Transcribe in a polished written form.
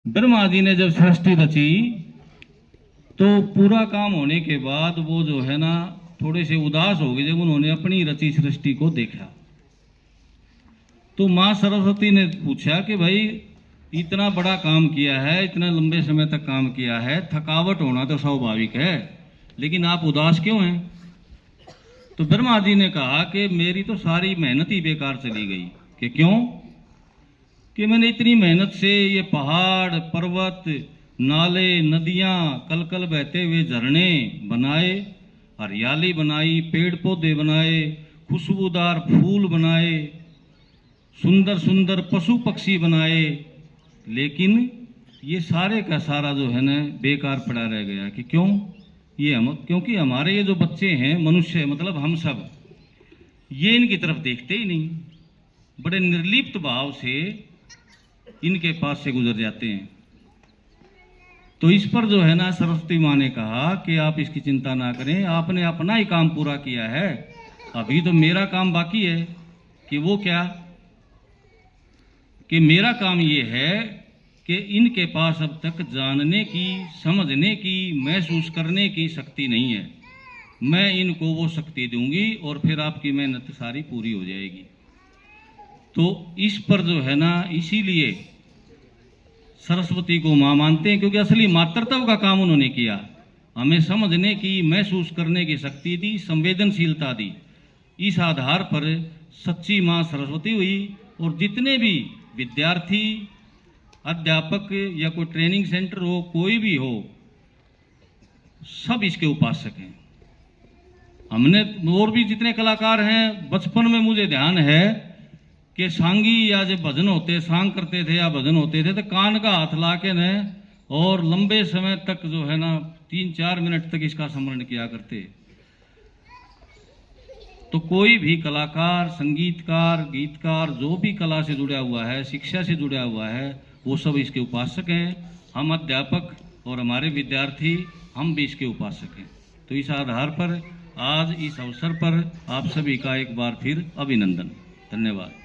ब्रह्मा जी ने जब सृष्टि रची तो पूरा काम होने के बाद वो जो है ना थोड़े से उदास हो गए जब उन्होंने अपनी रची सृष्टि को देखा। तो मां सरस्वती ने पूछा कि भाई इतना बड़ा काम किया है, इतना लंबे समय तक काम किया है, थकावट होना तो स्वाभाविक है, लेकिन आप उदास क्यों हैं? तो ब्रह्मा जी ने कहा कि मेरी तो सारी मेहनत ही बेकार चली गई। कि क्यों? कि मैंने इतनी मेहनत से ये पहाड़, पर्वत, नाले, नदियां, कल कल बहते हुए झरने बनाए, हरियाली बनाई, पेड़ पौधे बनाए, खुशबूदार फूल बनाए, सुंदर सुंदर पशु पक्षी बनाए, लेकिन ये सारे का सारा जो है ना बेकार पड़ा रह गया। कि क्यों? ये हम क्योंकि हमारे ये जो बच्चे हैं, मनुष्य मतलब हम सब, ये इनकी तरफ देखते ही नहीं, बड़े निर्लिप्त भाव से इनके पास से गुजर जाते हैं। तो इस पर जो है ना सरस्वती माँ ने कहा कि आप इसकी चिंता ना करें, आपने अपना ही काम पूरा किया है, अभी तो मेरा काम बाकी है। कि वो क्या? कि मेरा काम ये है कि इनके पास अब तक जानने की, समझने की, महसूस करने की शक्ति नहीं है। मैं इनको वो शक्ति दूंगी और फिर आपकी मेहनत सारी पूरी हो जाएगी। तो इस पर जो है ना, इसीलिए सरस्वती को माँ मानते हैं, क्योंकि असली मातृत्व का काम उन्होंने किया, हमें समझने की, महसूस करने की शक्ति दी, संवेदनशीलता दी। इस आधार पर सच्ची माँ सरस्वती हुई। और जितने भी विद्यार्थी, अध्यापक या कोई ट्रेनिंग सेंटर हो, कोई भी हो, सब इसके उपासक हैं। हमने और भी जितने कलाकार हैं, बचपन में मुझे ध्यान है कि सांगी या जब भजन होते, सांग करते थे या भजन होते थे, तो कान का हाथ ला के न और लंबे समय तक जो है ना 3-4 मिनट तक इसका स्मरण किया करते। तो कोई भी कलाकार, संगीतकार, गीतकार, जो भी कला से जुड़ा हुआ है, शिक्षा से जुड़ा हुआ है, वो सब इसके उपासक हैं। हम अध्यापक और हमारे विद्यार्थी, हम भी इसके उपासक हैं। तो इस आधार पर आज इस अवसर पर आप सभी का एक बार फिर अभिनंदन। धन्यवाद।